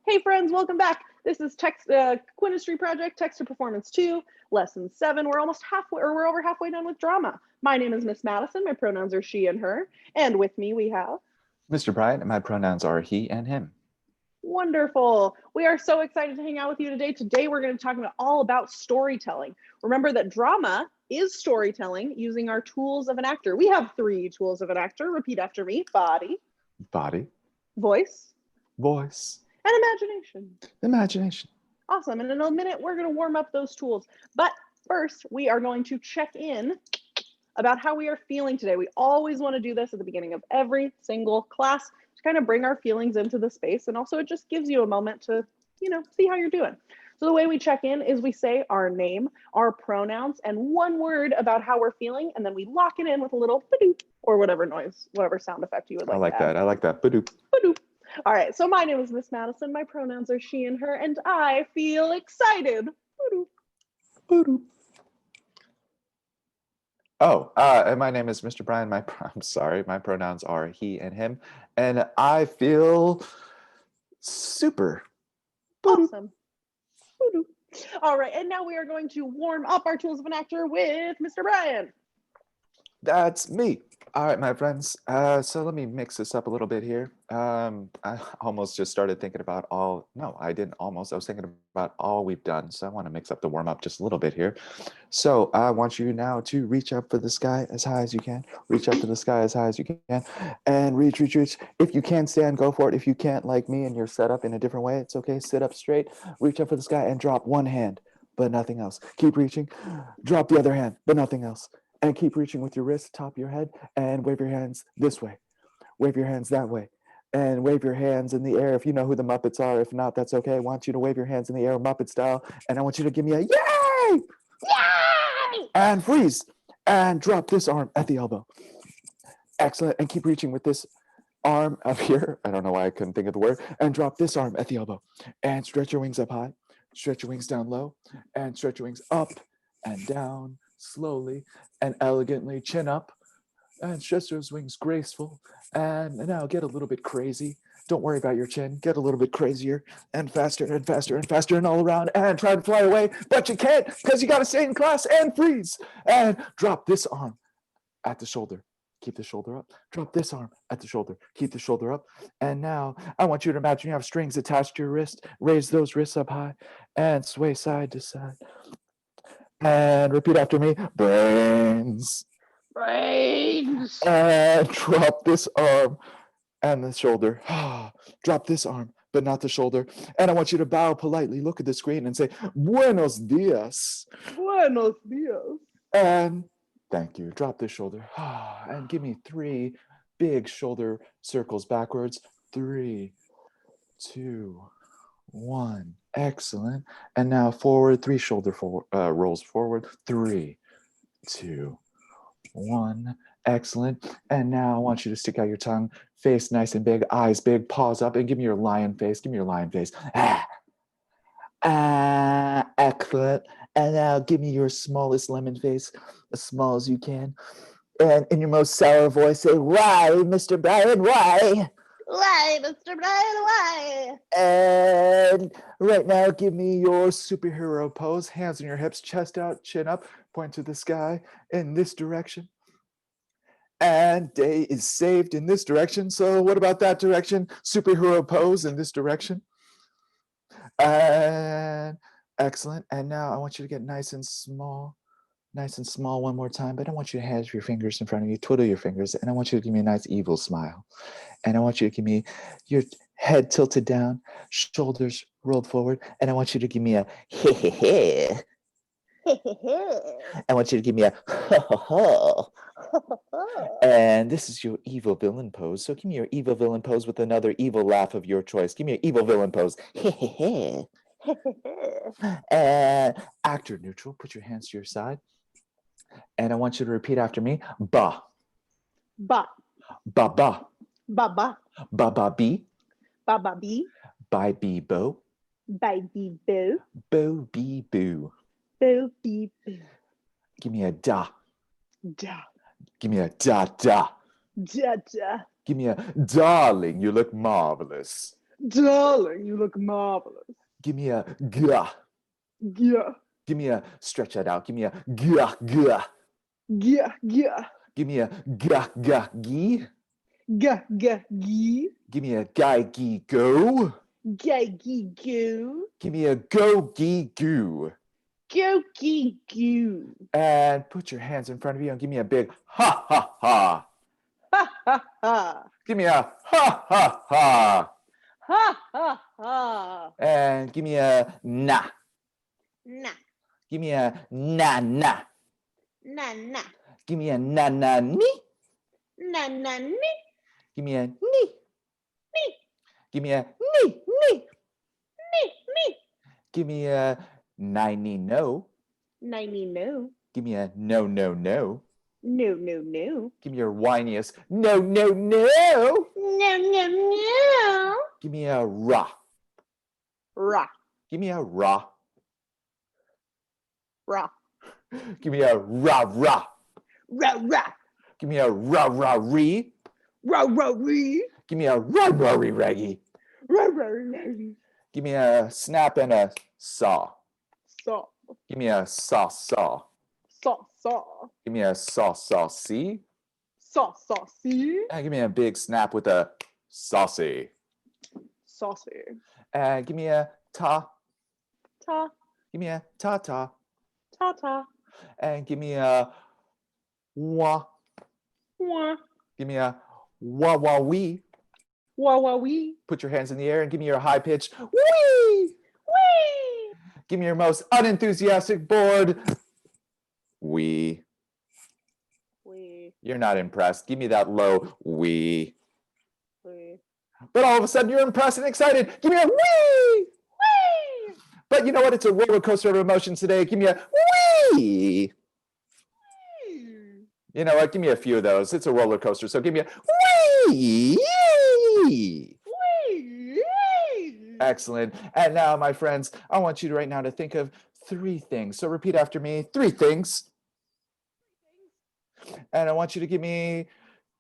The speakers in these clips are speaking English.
Hey friends, welcome back. This is Quinn Project, Text to Performance 2, Lesson 7. We're over halfway done with drama. My name is Miss Madison. My pronouns are she and her. And with me we have... Mr. Bryan, and my pronouns are he and him. Wonderful. We are so excited to hang out with you today. Today we're going to talk all about storytelling. Remember that drama is storytelling using our tools of an actor. We have 3 tools of an actor. Repeat after me. Body. Body. Voice. Voice. And imagination. Imagination. Awesome. And in a minute, we're going to warm up those tools. But first, we are going to check in about how we are feeling today. We always want to do this at the beginning of every single class to kind of bring our feelings into the space. And also it just gives you a moment to, see how you're doing. So the way we check in is we say our name, our pronouns, and one word about how we're feeling. And then we lock it in with a little ba-doop or whatever noise, whatever sound effect you would like. I like that. Ba-doop. Ba-doop. All right, so my name is Miss Madison. My pronouns are she and her, and I feel excited. Oh, and my name is Mr. Bryan. My pronouns are he and him, and I feel super. Awesome. All right, and now we are going to warm up our tools of an actor with Mr. Bryan. That's me. All right, my friends. So let me mix this up a little bit here. I almost just started thinking about I didn't almost. I was thinking about all we've done. So I want to mix up the warm up just a little bit here. So I want you now to reach up for the sky as high as you can. Reach up to the sky as high as you can. And reach. If you can stand, go for it. If you can't, like me, and you're set up in a different way, it's okay. Sit up straight. Reach up for the sky and drop one hand, but nothing else. Keep reaching. Drop the other hand, but nothing else. And keep reaching with your wrist, top of your head, and wave your hands this way. Wave your hands that way. And wave your hands in the air if you know who the Muppets are. If not, that's okay. I want you to wave your hands in the air, Muppet style. And I want you to give me a yay! Yay! And freeze. And drop this arm at the elbow. Excellent. And keep reaching with this arm up here. I don't know why I couldn't think of the word. And drop this arm at the elbow. And stretch your wings up high. Stretch your wings down low. And stretch your wings up and down. Slowly and elegantly, chin up, and stretch those wings graceful. And now get a little bit crazy. Don't worry about your chin. Get a little bit crazier and faster and faster and faster and all around, and try to fly away, but you can't because you got to stay in class. And freeze and drop this arm at the shoulder. Keep the shoulder up. Drop this arm at the shoulder. Keep the shoulder up. And now I want you to imagine you have strings attached to your wrist. Raise those wrists up high and sway side to side. And repeat after me. Brains. Brains. And drop this arm and the shoulder. Drop this arm, but not the shoulder. And I want you to bow politely. Look at the screen and say, Buenos dias. Buenos dias. And thank you. Drop the shoulder. And give me 3 big shoulder circles backwards. 3, 2, 1. Excellent. And now forward, 3 shoulder rolls forward. 3, 2, 1. Excellent. And now I want you to stick out your tongue, face nice and big, eyes big, paws up, and give me your lion face. Give me your lion face. Excellent. And now give me your smallest lemon face, as small as you can. And in your most sour voice, say, why, Mr. Bryan, why? Why, Mr. Bryan, why? And right now, give me your superhero pose. Hands on your hips, chest out, chin up, point to the sky in this direction. And day is saved in this direction. So what about that direction? Superhero pose in this direction. And excellent. And now I want you to get nice and small one more time, but I want you to have your fingers in front of you, twiddle your fingers, and I want you to give me a nice evil smile. And I want you to give me your head tilted down, shoulders rolled forward, and I want you to give me a heh heh heh. I want you to give me a ho ho ho. And this is your evil villain pose. So give me your evil villain pose with another evil laugh of your choice. Give me your evil villain pose. Heh heh heh. And actor neutral, put your hands to your side. And I want you to repeat after me. Ba. Ba. Ba ba. Ba ba. Ba ba bee. Ba ba bee. Bye bee bo. Bye bee boo. Bo bee boo. Boo bee boo. Give me a da. Da. Give me a da da. Da da. Give me a darling, you look marvelous. Darling, you look marvelous. Give me a gah. Yeah, Give me a stretch that out. Give me a gah gah. yeah, yeah. Give me a gah gah gee. Ga, ga, gee. Give me a guy gee go. Ga, gee, goo. Give me a go gee goo. Go, gee, goo. And put your hands in front of you and give me a big ha ha ha. Ha, ha, ha. Give me a ha ha ha. Ha, ha, ha. And give me a na. Na, Give me a na na. na, na. Give me a na na ni. Na, na, ni, Give me a ni. ni, Give me a ni ni. ni, ni. Give me a ninety no. Ninety, no. Give me a no no no. No, no, no. Give me your whiniest no no no. No, no, no. Give me a ra. Ra, Give me a ra. ra. Give me a ra ra. Ra, ra. Give me a ra ra ree. Ra, ra, ree. Give me a ra ra ree reggie. Ra, ra, ree. Give me a snap and a saw. Saw, Give me a saw saw. saw, saw. Give me a saw saw see. Saw, saw, see. And give me a big snap with a saucy. Saucy. And give me a ta. Ta, Give me a ta ta. ta, ta. And give me a wah. Wah, Give me a wah wah wee. wah, wah, wee. Put your hands in the air and give me your high pitch wee. Wee. Give me your most unenthusiastic bored wee. Wee, You're not impressed. Give me that low wee. wee. But all of a sudden you're impressed and excited. Give me a wee. Wee. But you know what? It's a roller coaster of emotions today. Give me a wee. You know what? Give me a few of those. It's a roller coaster. So give me a wee. Wee. Excellent. And now, my friends, I want you to right now to think of three things. So repeat after me. Three things. And I want you to give me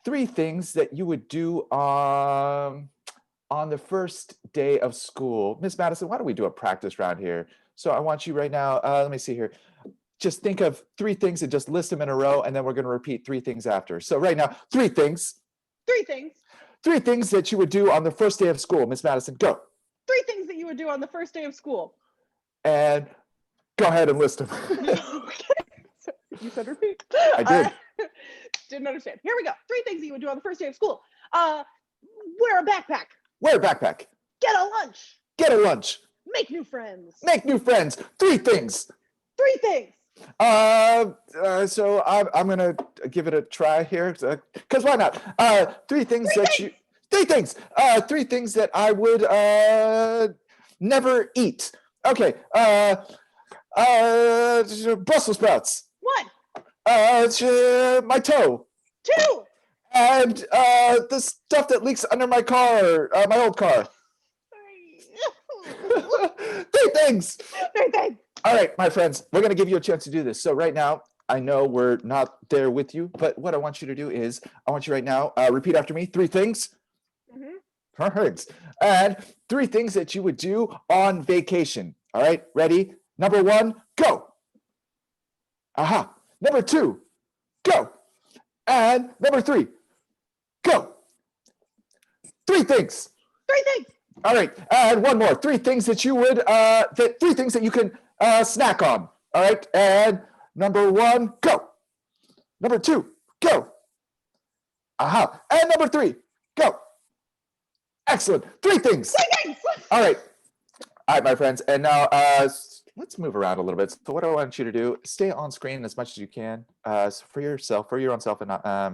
three things that you would do on the first day of school. Miss Madison, why don't we do a practice round here? So I want you right now, let me see here. Just think of three things and just list them in a row, and then we're going to repeat three things after. So right now, three things. Three things. Three things that you would do on the first day of school. Miss Madison, go. Three things that you would do on the first day of school. And go ahead and list them. You said repeat. I did. Didn't understand. Here we go. Three things that you would do on the first day of school. Wear a backpack. Wear a backpack. Get a lunch. Get a lunch. Make new friends. Make new friends. Three things. Three things. So I'm gonna give it a try here, because why not? Three things Three things that I would never eat. Okay. Brussels sprouts. One. My toe. Two. And the stuff that leaks under my car, my old car. Three things. Three things. All right, my friends, we're going to give you a chance to do this. So right now, I know we're not there with you, but what I want you to do is, I want you right now, repeat after me, three things. Mm-hmm. Perfect. And three things that you would do on vacation. All right, ready? Number one, go. Aha. Number two, go. And number three, go. Three things. Three things. All right, and one more. Three things that you would, three things that you can snack on. All right, and number one, go. Number two, go. Aha. And number three, go. Excellent. Three things. Three things. All right. All right, my friends. And now let's move around a little bit. So what I want you to do, stay on screen as much as you can for yourself, for your own self, and not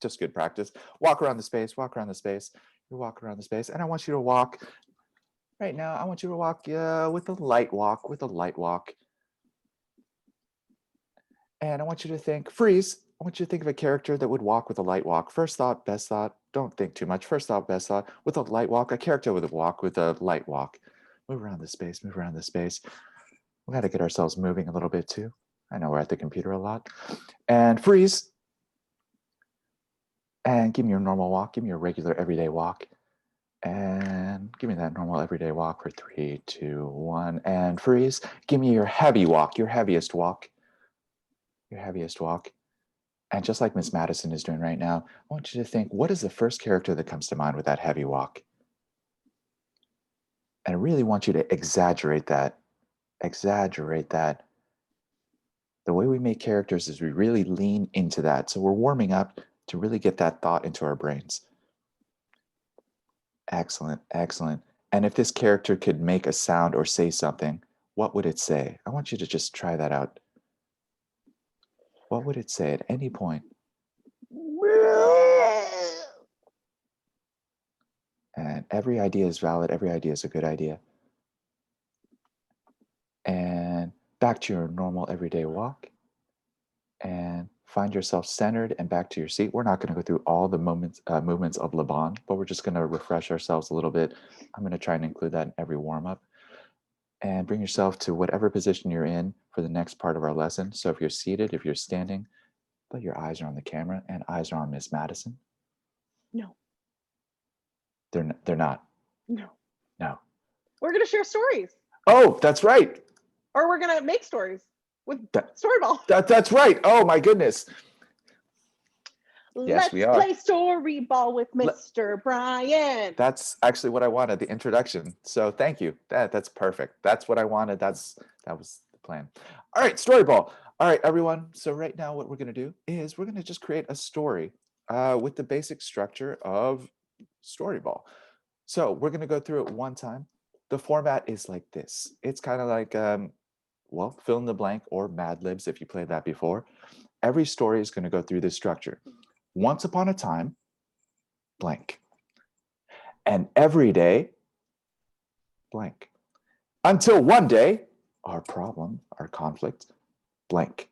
just good practice. Walk around the space, walk around the space. You walk around the space, and I want you to walk right now. I want you to walk with a light walk, And I want you to think, freeze. I want you to think of a character that would walk with a light walk. First thought, best thought. Don't think too much. First thought, best thought. With a light walk, a character would walk with a light walk. Move around the space, move around the space. We got to get ourselves moving a little bit too. I know we're at the computer a lot. And freeze. And give me your normal walk. Give me your regular everyday walk. And give me that normal everyday walk for 3, 2, 1, and freeze. Give me your heavy walk, your heaviest walk. Your heaviest walk. And just like Miss Madison is doing right now, I want you to think, what is the first character that comes to mind with that heavy walk? And I really want you to exaggerate that. Exaggerate that. The way we make characters is we really lean into that. So we're warming up to really get that thought into our brains. Excellent, excellent. And if this character could make a sound or say something, what would it say? I want you to just try that out. What would it say at any point? And every idea is valid. Every idea is a good idea. And back to your normal everyday walk. And find yourself centered and back to your seat. We're not going to go through all the movements of Le Bon, but we're just going to refresh ourselves a little bit. I'm going to try and include that in every warm-up. And bring yourself to whatever position you're in for the next part of our lesson. So if you're seated, if you're standing, but your eyes are on the camera and eyes are on Miss Madison. No. They're not. No. No. We're going to share stories. Oh, that's right. Or we're going to make stories with Storyball. That's right. Oh my goodness. Let's play Storyball with Mr. Bryan. That's actually what I wanted, the introduction. So thank you. That's perfect. That's what I wanted. That was the plan. All right, Storyball. All right, everyone. So right now what we're going to do is we're going to just create a story with the basic structure of Storyball. So we're going to go through it one time. The format is like this. It's kind of like, well, fill in the blank or Mad Libs if you played that before. Every story is going to go through this structure. Once upon a time, blank. And every day, blank. Until one day, our problem, our conflict, blank.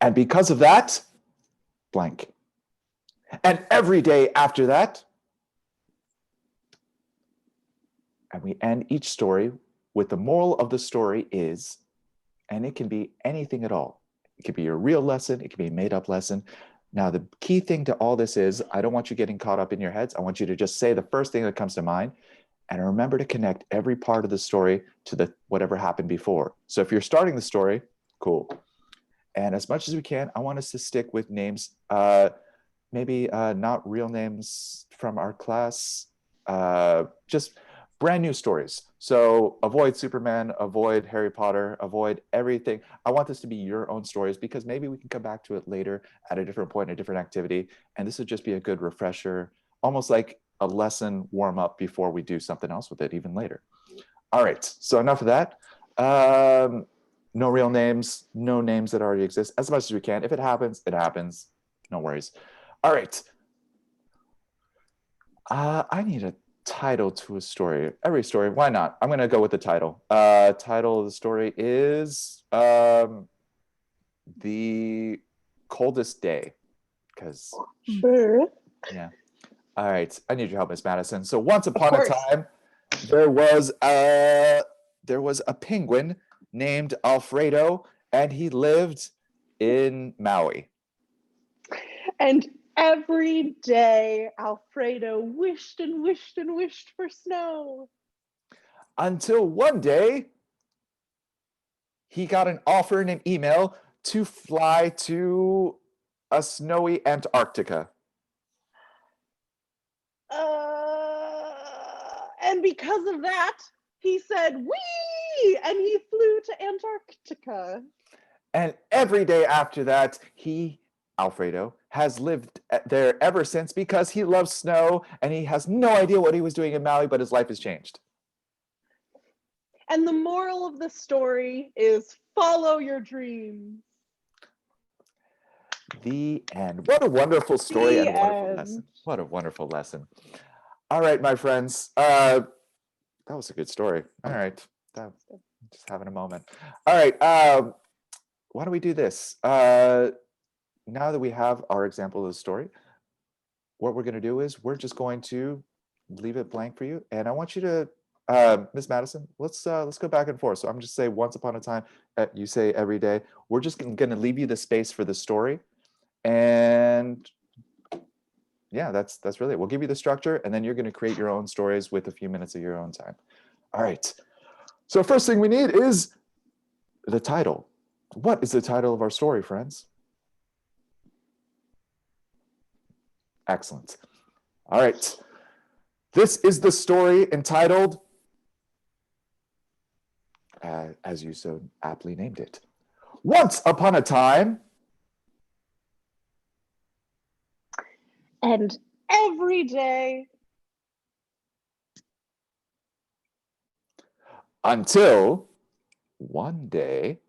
And because of that, blank. And every day after that, and we end each story with the moral of the story is, and it can be anything at all. It could be a real lesson. It can be a made up lesson. Now, the key thing to all this is, I don't want you getting caught up in your heads. I want you to just say the first thing that comes to mind and remember to connect every part of the story to the whatever happened before. So if you're starting the story, cool. And as much as we can, I want us to stick with names, maybe not real names from our class, just brand new stories. So avoid Superman, avoid Harry Potter, avoid everything. I want this to be your own stories because maybe we can come back to it later at a different point, a different activity. And this would just be a good refresher, almost like a lesson warm up before we do something else with it even later. All right, so enough of that. No real names, no names that already exist, as much as we can. If it happens, it happens. No worries. All right. I need a title to a story. Every story, why not? I'm going to go with the title. Title of the story is The Coldest Day. Because, yeah. All right. I need your help, Miss Madison. So once upon a time, there was a penguin named Alfredo, and he lived in Maui. And every day, Alfredo wished and wished and wished for snow. Until one day, he got an offer in an email to fly to a snowy Antarctica. And because of that, he said, "Wee!" and he flew to Antarctica. And every day after that, Alfredo, has lived there ever since because he loves snow and he has no idea what he was doing in Maui, but his life has changed. And the moral of the story is follow your dreams. The end. What a wonderful story and a wonderful lesson. What a wonderful lesson. All right, my friends. That was a good story. All right. Just having a moment. All right. Why don't we do this? Now that we have our example of the story, what we're going to do is we're just going to leave it blank for you. And I want you to, Miss Madison, let's go back and forth. So I'm just say once upon a time, you say every day. We're just going to leave you the space for the story. And yeah, that's really it. We'll give you the structure, and then you're going to create your own stories with a few minutes of your own time. All right. So first thing we need is the title. What is the title of our story, friends? Excellent. All right. This is the story entitled, as you so aptly named it, Once Upon a Time. And every day. Until one day.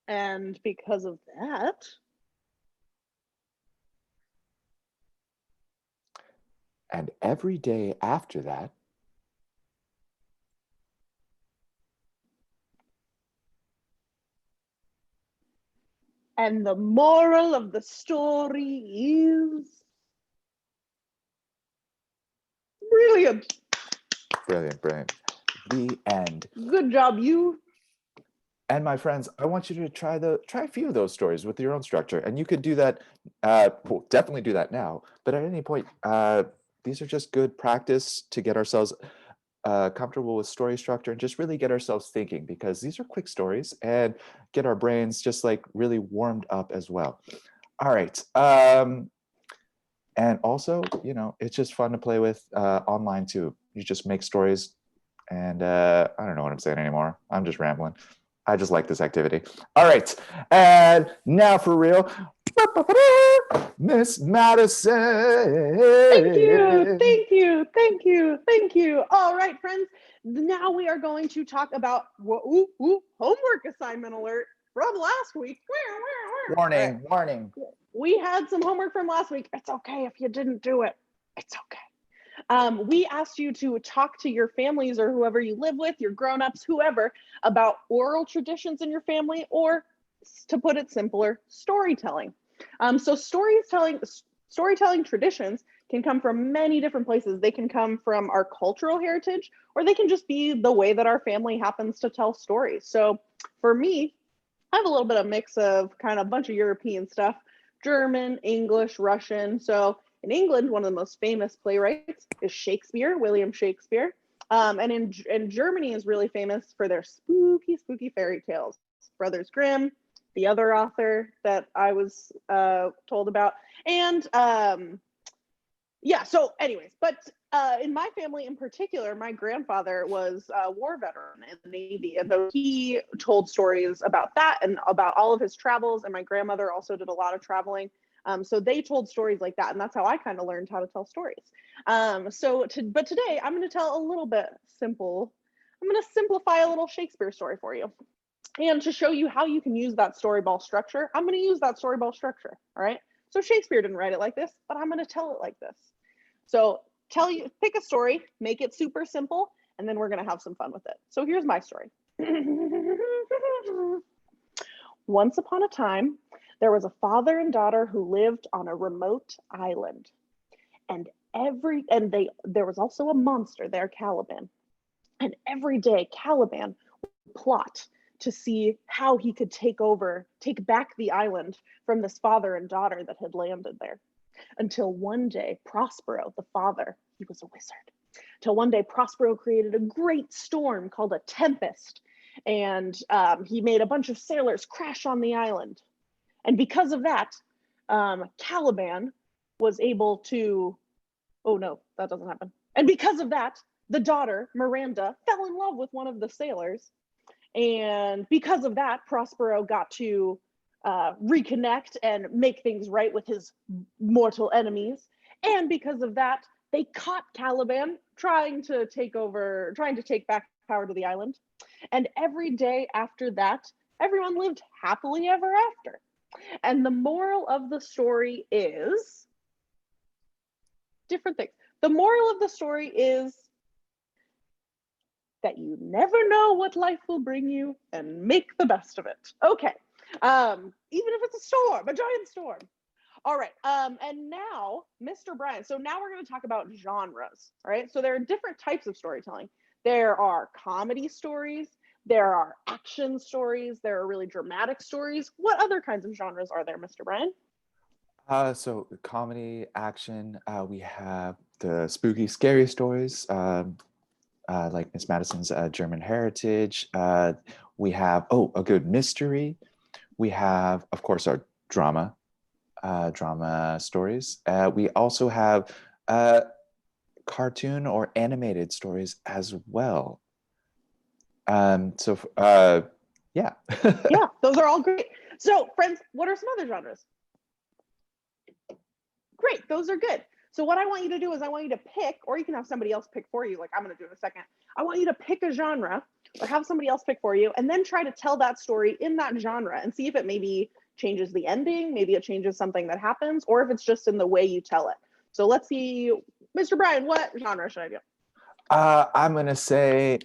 And because of that. And every day after that. And the moral of the story is brilliant. Brilliant, brilliant. The end. Good job, you. And my friends, I want you to try a few of those stories with your own structure, and you could do that. Well, definitely do that now. But at any point, these are just good practice to get ourselves comfortable with story structure and just really get ourselves thinking, because these are quick stories and get our brains just like really warmed up as well. All right. And also, it's just fun to play with online too. You just make stories, and I don't know what I'm saying anymore. I'm just rambling. I just like this activity. All right. And now for real, Miss Madison. Thank you, thank you, thank you, thank you. All right, friends. Now we are going to talk about homework assignment alert from last week. Warning, Right. warning. We had some homework from last week. It's okay if you didn't do it. It's okay. We asked you to talk to your families or whoever you live with, your grown-ups, whoever, about oral traditions in your family, or to put it simpler, storytelling. So storytelling traditions can come from many different places. They can come from our cultural heritage, or they can just be the way that our family happens to tell stories. So for me, I have a little bit of mix of kind of a bunch of European stuff, German, English, Russian. So in England, one of the most famous playwrights is Shakespeare, William Shakespeare. And in Germany is really famous for their spooky, spooky fairy tales. Brothers Grimm, the other author that I was told about. And yeah, so anyways, but in my family in particular, my grandfather was a war veteran in the Navy, and so he told stories about that and about all of his travels. And my grandmother also did a lot of traveling. So they told stories like that, and that's how I kind of learned how to tell stories. But today I'm going to tell a little bit simple. I'm going to simplify a little Shakespeare story for you. And to show you how you can use that storyball structure, I'm going to use that storyball structure. All right. So Shakespeare didn't write it like this, but I'm going to tell it like this. So pick a story, make it super simple, and then we're going to have some fun with it. So here's my story. Once upon a time, there was a father and daughter who lived on a remote island. And there was also a monster there, Caliban. And every day Caliban would plot to see how he could take back the island from this father and daughter that had landed there. Until one day, Prospero, the father, he was a wizard. Till one day, Prospero created a great storm called a tempest, and he made a bunch of sailors crash on the island. And because of that, Caliban was able to, oh no, that doesn't happen. And because of that, the daughter, Miranda, fell in love with one of the sailors. And because of that, Prospero got to reconnect and make things right with his mortal enemies. And because of that, they caught Caliban trying to take back power to the island. And every day after that, everyone lived happily ever after. And the moral of the story is different things. The moral of the story is that you never know what life will bring you, and make the best of it. Okay. Even if it's a storm, a giant storm. All right. And now, Mr. Bryan. So now we're going to talk about genres. All right. So there are different types of storytelling. There are comedy stories, There are action stories. There are really dramatic stories. What other kinds of genres are there, Mr. Bryan? So comedy, action. We have the spooky, scary stories, like Miss Madison's German Heritage. We have a good mystery. We have, of course, our drama stories. We also have cartoon or animated stories as well. Yeah. Yeah, those are all great. So, friends, what are some other genres? Great, those are good. So what I want you to do is I want you to pick, or you can have somebody else pick for you, like I'm going to do in a second. I want you to pick a genre or have somebody else pick for you, and then try to tell that story in that genre and see if it maybe changes the ending, maybe it changes something that happens, or if it's just in the way you tell it. So let's see, Mr. Bryan, what genre should I do? I'm going to say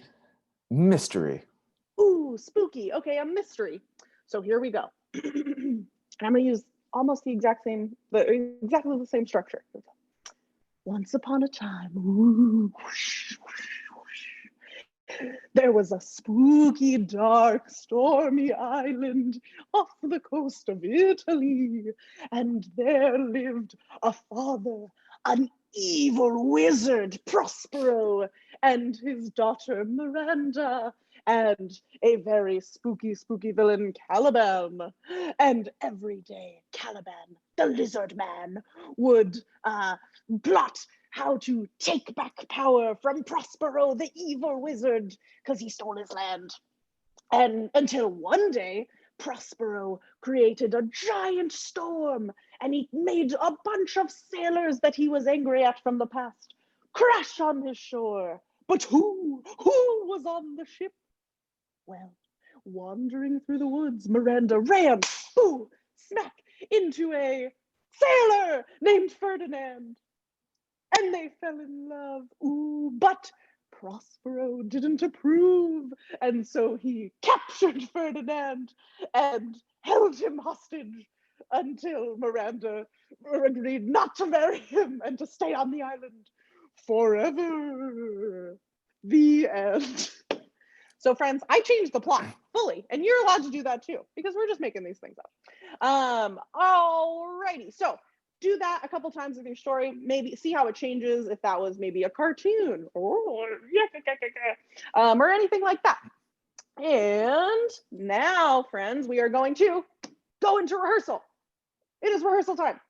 mystery. Ooh, spooky. Okay, a mystery. So here we go. And I'm going to use almost exactly the same structure. Once upon a time, ooh, whoosh, whoosh, whoosh, there was a spooky, dark, stormy island off the coast of Italy, and there lived a father, an evil wizard, Prospero, and his daughter, Miranda, and a very spooky, spooky villain, Caliban. And every day, Caliban, the lizard man, would plot how to take back power from Prospero, the evil wizard, because he stole his land. And until one day, Prospero created a giant storm, and he made a bunch of sailors that he was angry at from the past crash on his shore. But who was on the ship? Well, wandering through the woods, Miranda ran, boo, smack, into a sailor named Ferdinand. And they fell in love. Ooh, but Prospero didn't approve. And so he captured Ferdinand and held him hostage until Miranda agreed not to marry him and to stay on the island forever. The end. So, friends, I changed the plot fully, and you're allowed to do that too, because we're just making these things up. Alrighty, so do that a couple times with your story. Maybe see how it changes if that was maybe a cartoon or anything like that. And now, friends, we are going to go into rehearsal. It is rehearsal time.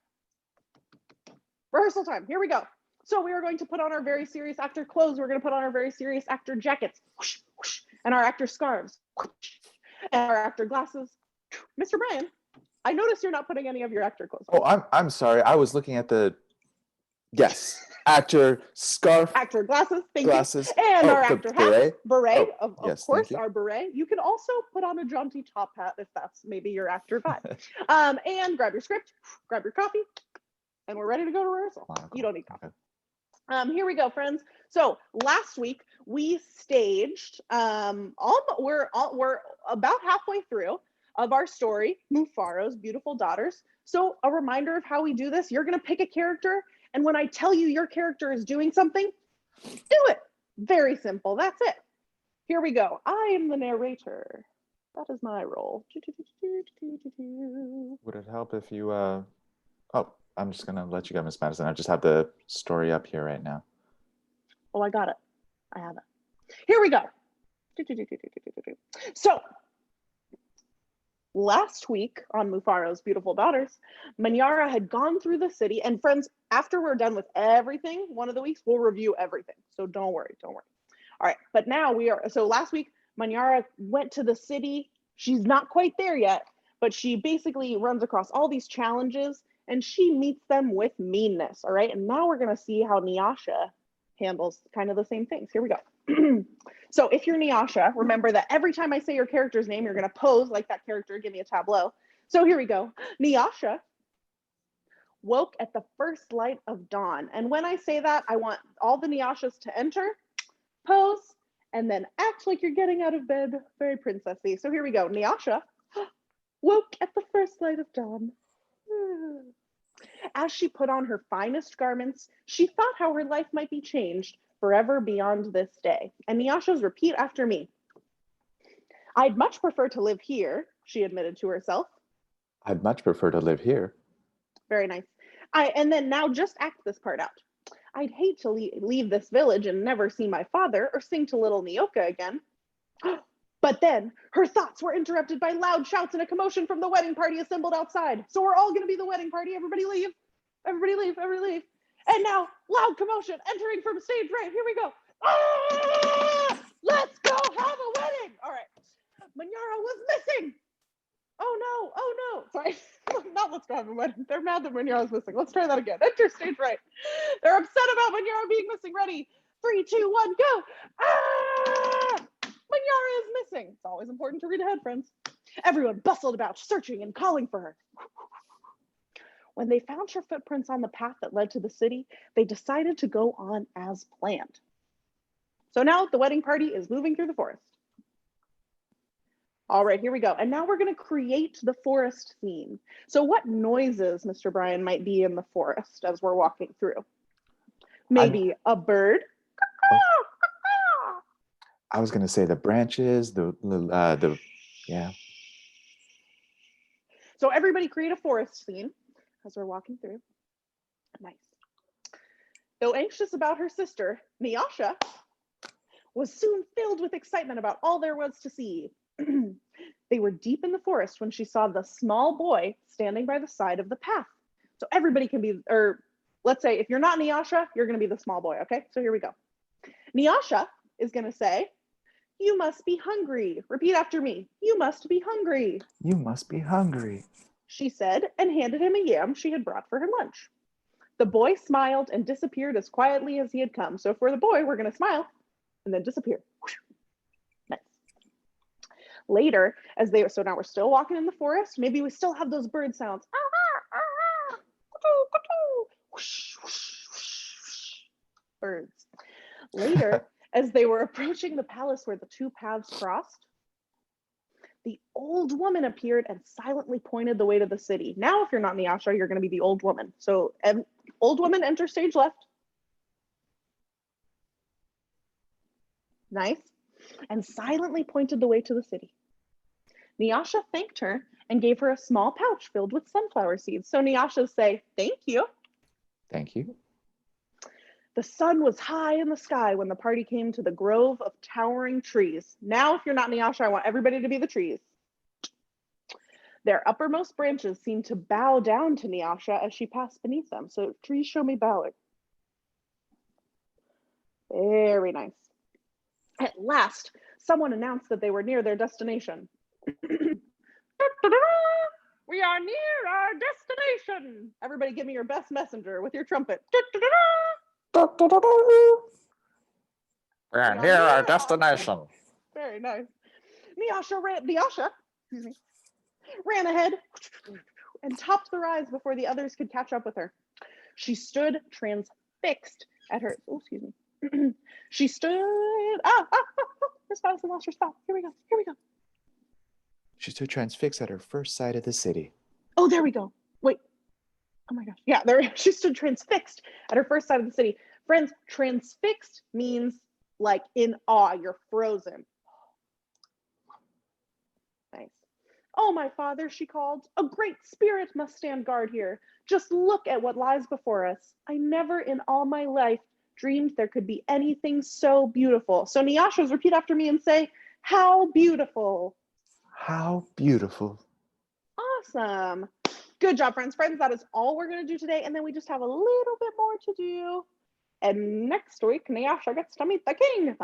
Rehearsal time. Here we go. So we are going to put on our very serious actor clothes. We're going to put on our very serious actor jackets, whoosh, whoosh, and our actor scarves, whoosh, and our actor glasses. Mr. Bryan, I noticed you're not putting any of your actor clothes on. Oh, I'm sorry. I was looking at the actor scarf, actor glasses, glasses, and our actor hat, beret, of yes, course, our beret. You can also put on a jaunty top hat if that's maybe your actor vibe. And grab your script, grab your coffee, and we're ready to go to rehearsal. You don't need coffee. Okay. Here we go, friends. So last week we staged. We're about halfway through of our story, Mufaro's Beautiful Daughters. So a reminder of how we do this: you're going to pick a character, and when I tell you your character is doing something, do it. Very simple. That's it. Here we go. I am the narrator. That is my role. Would it help if you? Oh, I'm just gonna let you go, Miss Madison. I just have the story up here right now. Oh, I got it. I have it. Here we go. So, last week on Mufaro's Beautiful Daughters, Manyara had gone through the city. And friends, after we're done with everything, one of the weeks, we'll review everything. So don't worry. All right. But now so last week, Manyara went to the city. She's not quite there yet, but she basically runs across all these challenges and she meets them with meanness. All right. And now we're going to see how Nyasha handles kind of the same things. Here we go. So if you're Nyasha, remember that every time I say your character's name, you're going to pose like that character, give me a tableau. So here we go. Nyasha woke at the first light of dawn. And when I say that, I want all the Nyashas to enter, pose, and then act like you're getting out of bed. Very princessy. So here we go. Nyasha woke at the first light of dawn. As she put on her finest garments, she thought how her life might be changed forever beyond this day. And Nyashas, repeat after me. I'd much prefer to live here, she admitted to herself. I'd much prefer to live here. Very nice. And then now just act this part out. I'd hate to leave this village and never see my father or sing to little Nyoka again. But then her thoughts were interrupted by loud shouts and a commotion from the wedding party assembled outside. So we're all going to be the wedding party. Everybody leave. Everybody leave. Everybody leave. And now, loud commotion entering from stage right. Here we go. Ah! Let's go have a wedding. All right. Manyara was missing. Oh no. Oh no. Sorry. Not let's go have a wedding. They're mad that Manyara's missing. Let's try that again. Enter stage right. They're upset about Manyara being missing. Ready? 3, 2, 1, go. Ah! Manyara is missing. It's always important to read ahead, friends. Everyone bustled about, searching and calling for her. When they found her footprints on the path that led to the city, they decided to go on as planned. So now the wedding party is moving through the forest. All right, here we go. And now we're going to create the forest scene. So what noises, Mr. Bryan, might be in the forest as we're walking through? Maybe a bird. I was going to say the branches, yeah. So everybody create a forest scene as we're walking through. Nice. Though anxious about her sister, Nyasha was soon filled with excitement about all there was to see. They were deep in the forest when she saw the small boy standing by the side of the path. So everybody can be, or let's say if you're not Nyasha, you're going to be the small boy, okay? So here we go. Nyasha is going to say, "You must be hungry." Repeat after me. "You must be hungry." You must be hungry, she said, and handed him a yam she had brought for her lunch. The boy smiled and disappeared as quietly as he had come. So for the boy, we're going to smile and then disappear. Nice. Later, so now we're still walking in the forest. Maybe we still have those bird sounds. Birds. Later, as they were approaching the palace where the two paths crossed, the old woman appeared and silently pointed the way to the city. Now, if you're not Nyasha, you're going to be the old woman. So, old woman, enter stage left. Nice. And silently pointed the way to the city. Nyasha thanked her and gave her a small pouch filled with sunflower seeds. So Nyasha say, "Thank you." Thank you. The sun was high in the sky when the party came to the grove of towering trees. Now, if you're not Nyasha, I want everybody to be the trees. Their uppermost branches seemed to bow down to Nyasha as she passed beneath them. So trees show me bowing. Very nice. At last, someone announced that they were near their destination. "We are near our destination." Everybody give me your best messenger with your trumpet. We are near our destination. Very nice. Nyasha ran ahead and topped the rise before the others could catch up with her. She stood transfixed at her, she stood, Miss Madison lost her spot. Here we go. She stood transfixed at her first sight of the city. Oh, there we go. Wait. Oh my gosh. Yeah, she stood transfixed at her first sight of the city. Friends, transfixed means like in awe, you're frozen. Nice. "Oh, my father," she called, "a great spirit must stand guard here. Just look at what lies before us. I never in all my life dreamed there could be anything so beautiful." So Nyashas, repeat after me and say, "How beautiful." How beautiful. Awesome. Good job, friends. That is all we're going to do today. And then we just have a little bit more to do. And next week, Nyasha gets to meet the king.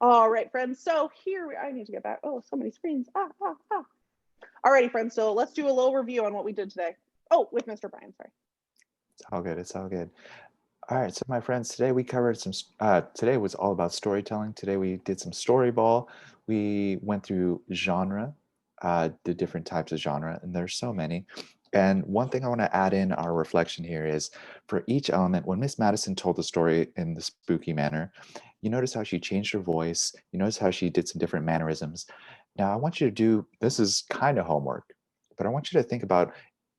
All right, friends. So I need to get back. Oh, so many screens. All righty, friends. So let's do a little review on what we did today. Oh, with Mr. Bryan, sorry. It's all good. All right, so my friends, today we covered today was all about storytelling. Today we did some Storyball. We went through genre, the different types of genre, and there's so many. And one thing I want to add in our reflection here is for each element, when Miss Madison told the story in the spooky manner, you notice how she changed her voice. You notice how she did some different mannerisms. Now I want you to this is kind of homework, but I want you to think about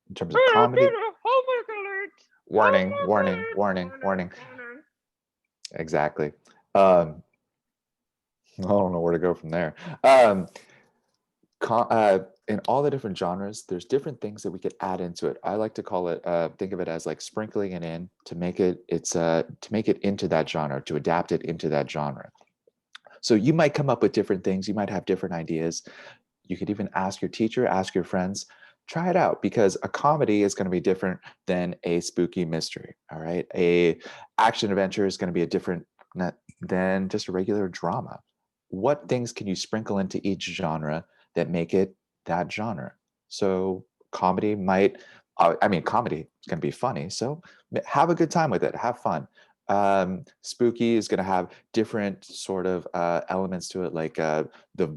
in terms of comedy. Homework alert. Warning. Exactly. I don't know where to go from there. Um, in all the different genres, there's different things that we could add into it. I like to call it, think of it as like sprinkling it in to make it to make it into that genre, to adapt it into that genre. So you might come up with different things. You might have different ideas. You could even ask your teacher, ask your friends, try it out, because a comedy is going to be different than a spooky mystery. All right, a action adventure is going to be a different than just a regular drama. What things can you sprinkle into each genre that make it that genre? So comedy might, comedy is going to be funny. So have a good time with it. Have fun. Spooky is going to have different sort of elements to it, like the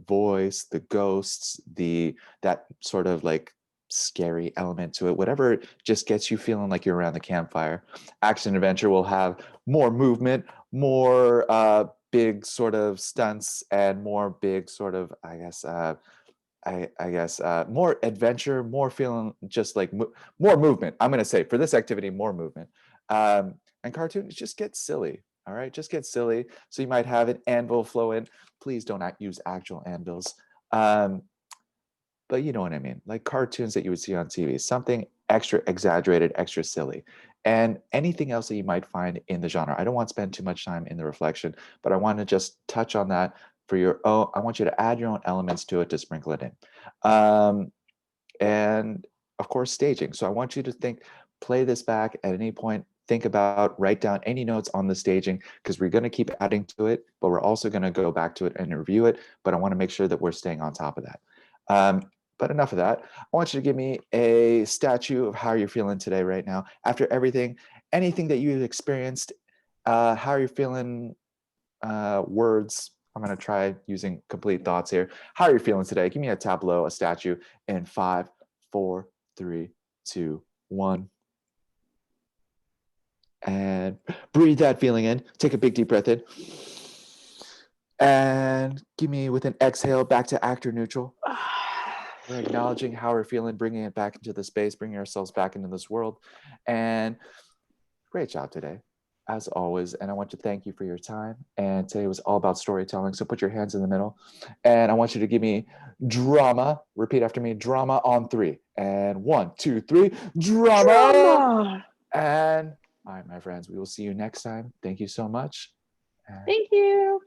voice, the ghosts, that sort of like scary element to it. Whatever just gets you feeling like you're around the campfire. Action adventure will have more movement, more big sort of stunts, and more big sort of, more adventure, more feeling just like more movement. I'm going to say for this activity, more movement. And cartoons just get silly. All right, just get silly. So you might have an anvil flow in. Please don't use actual anvils. But you know what I mean, like cartoons that you would see on TV, something extra exaggerated, extra silly, and anything else that you might find in the genre. I don't want to spend too much time in the reflection, but I want to just touch on that for your own. I want you to add your own elements to it to sprinkle it in. And of course, staging. So I want you to play this back at any point, think about, write down any notes on the staging, because we're going to keep adding to it, but we're also going to go back to it and review it. But I want to make sure that we're staying on top of that. But enough of that. I want you to give me a statue of how you're feeling today, right now. After everything, anything that you've experienced, how are you feeling? Words. I'm going to try using complete thoughts here. How are you feeling today? Give me a tableau, a statue in 5, 4, 3, 2, 1. And breathe that feeling in. Take a big deep breath in. And give me, with an exhale, back to actor neutral. We're acknowledging how we're feeling, bringing it back into the space, bringing ourselves back into this world. And great job today, as always. And I want to thank you for your time. And today was all about storytelling. So put your hands in the middle. And I want you to give me drama. Repeat after me, drama on 3. And 1, 2, 3, drama. Drama. And all right, my friends, we will see you next time. Thank you so much. Thank you.